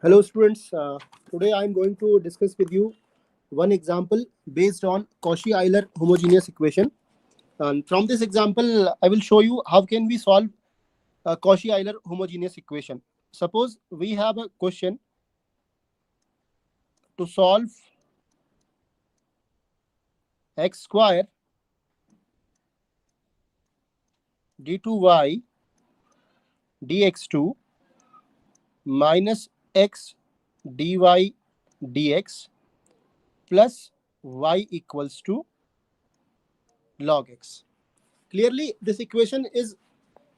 Hello students, today I am going to discuss with you one example based on Cauchy-Euler homogeneous equation. And from this example, I will show you how can we solve a Cauchy-Euler homogeneous equation. Suppose we have a question to solve x square d2y dx2 minus x dy dx plus y equals to log x. Clearly, this equation is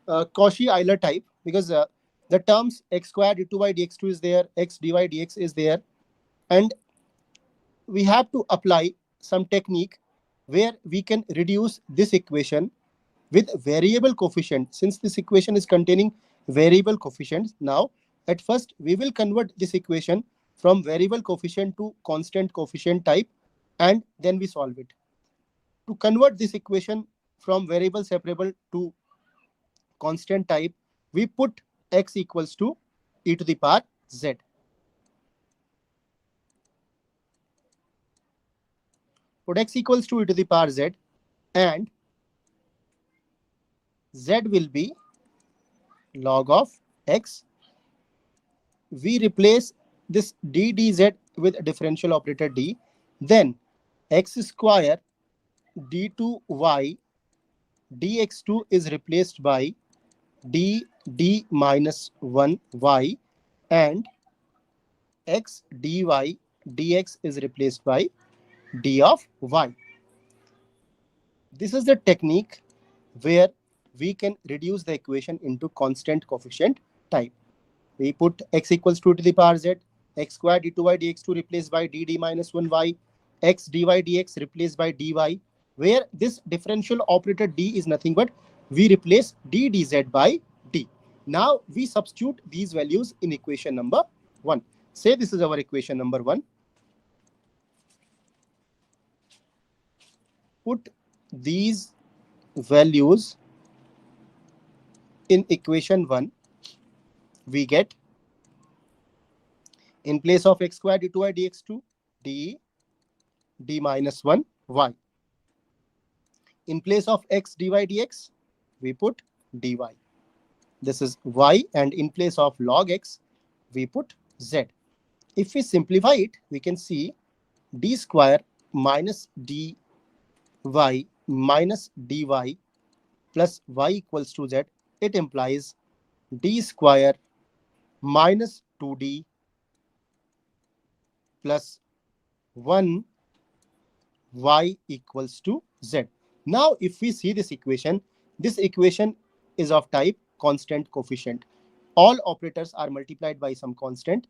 Cauchy-Euler type because the terms x squared d2y dx2 is there, x dy dx is there, and we have to apply some technique where we can reduce this equation with variable coefficient. Since this equation is containing variable coefficients, now at first we will convert this equation from variable coefficient to constant coefficient type, and then we solve it. To convert this equation from variable separable to constant type, we put x equals to e to the power z. Put x equals to e to the power z, and z will be log of x. We replace this d dz with differential operator d. Then x square d2y dx2 is replaced by d minus 1y, and x dy dx is replaced by d of y. This is the technique where we can reduce the equation into constant coefficient type. We put x equals to the power z, x squared d2y dx2 replaced by d minus 1y, x dy dx replaced by dy, where this differential operator d is nothing but we replace d dz by d. Now we substitute these values in equation number 1. Say this is our equation number 1. Put these values in equation 1. We get, in place of x squared d2y dx2, d minus 1 y. In place of x dy dx, we put dy. This is y, and in place of log x, we put z. If we simplify it, we can see d square minus dy minus dy plus y equals to z. It implies d square minus 2d plus 1 y equals to z. Now, if we see this equation is of type constant coefficient. All operators are multiplied by some constant.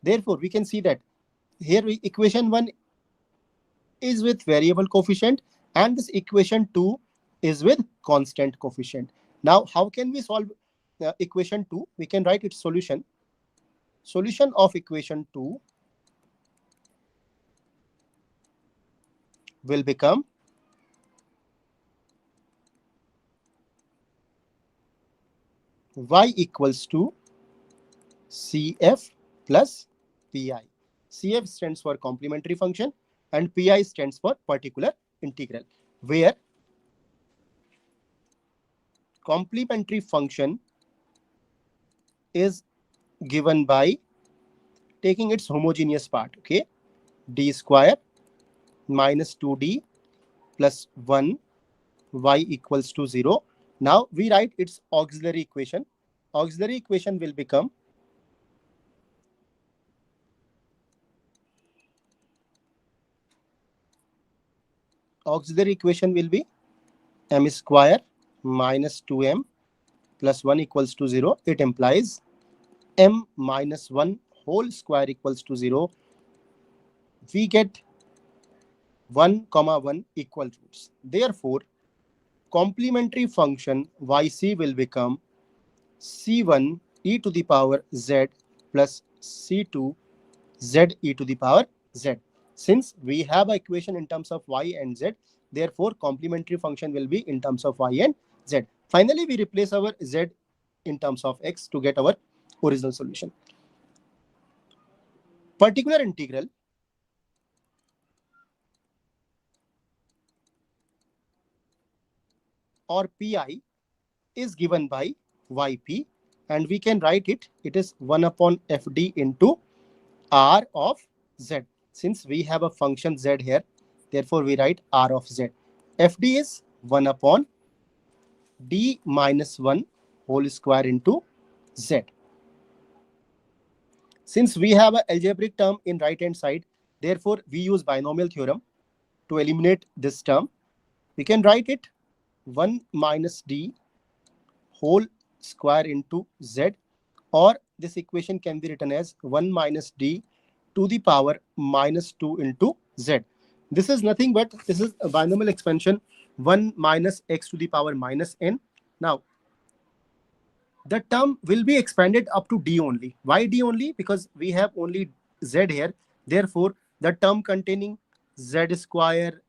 Therefore, we can see that here equation 1 is with variable coefficient, and this equation 2 is with constant coefficient. Now, how can we solve equation 2? We can write its solution. Solution of equation 2 will become y equals to CF plus PI. CF stands for complementary function and PI stands for particular integral, where complementary function is given by taking its homogeneous part. Okay, d square minus 2d plus 1 y equals to 0. Now we write its auxiliary equation. Auxiliary equation will become m square minus 2m plus 1 equals to 0. It implies m minus 1 whole square equals to 0. We get 1 comma 1 equal roots. Therefore, complementary function yc will become c1 e to the power z plus c2 z e to the power z. Since we have an equation in terms of y and z, therefore complementary function will be in terms of y and z. Finally, we replace our z in terms of x to get our original solution. Particular integral or pi is given by yp, and we can write it. It is 1 upon fd into r of z. Since we have a function z here, therefore we write r of z. Fd is 1 upon d minus 1 whole square into z. Since we have an algebraic term in right hand side, therefore we use binomial theorem to eliminate this term. We can write it 1 minus d whole square into z, or this equation can be written as 1 minus d to the power minus 2 into z. This is nothing but this is a binomial expansion 1 minus x to the power minus n. Now, the term will be expanded up to d only. Why d only? Because we have only z here. Therefore, the term containing z square,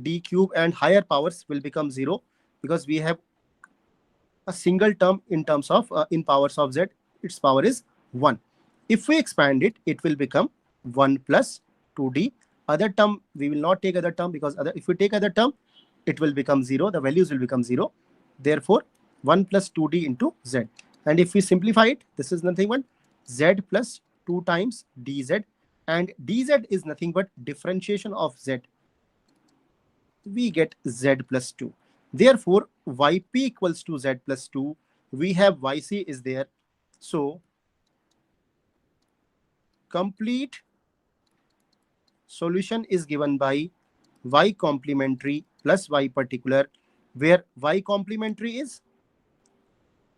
d cube, and higher powers will become 0, because we have a single term in terms of in powers of z. Its power is 1. If we expand it, it will become 1 plus 2d. Other term, we will not take other term, because if we take other term, it will become 0. The values will become 0. Therefore, 1 plus 2d into z. And if we simplify it, this is nothing but z plus 2 times dz. And dz is nothing but differentiation of z. We get z plus 2. Therefore, yp equals to z plus 2. We have yc is there. So, complete solution is given by y complementary plus y particular, where y complementary is,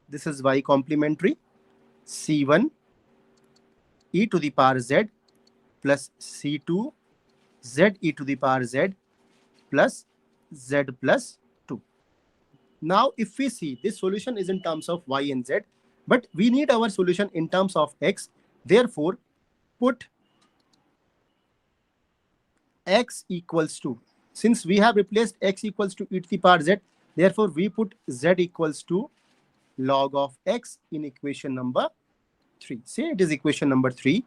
this is y complementary, c1 e to the power z plus c2 z e to the power z plus z plus 2. Now, if we see, this solution is in terms of y and z, but we need our solution in terms of x. Therefore, put x equals to, since we have replaced x equals to e to the power z, therefore we put z equals to log of x in equation number 3. Say it is equation number 3.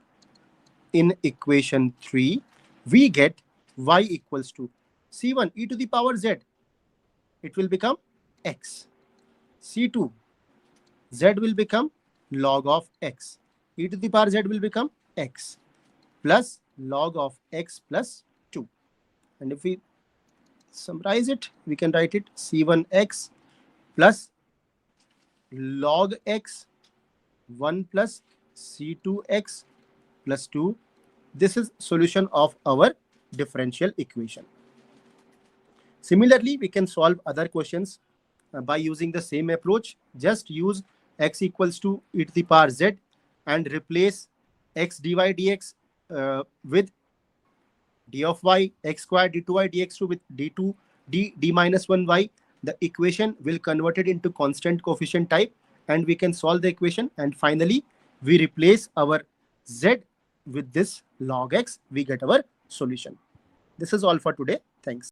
In equation 3, we get y equals to c1 e to the power z. It will become x. c2 z will become log of x. E to the power z will become x plus log of x plus 2. And if we summarize it, we can write it c1x plus log x 1 plus c2x plus 2. This is solution of our differential equation. Similarly, we can solve other questions by using the same approach. Just use x equals to e to the power z and replace x dy dx with d of y, x squared d2y dx2 with d2 d minus 1y. The equation will convert it into constant coefficient type, and we can solve the equation. And finally, we replace our z with this log x. We get our solution. This is all for today. Thanks.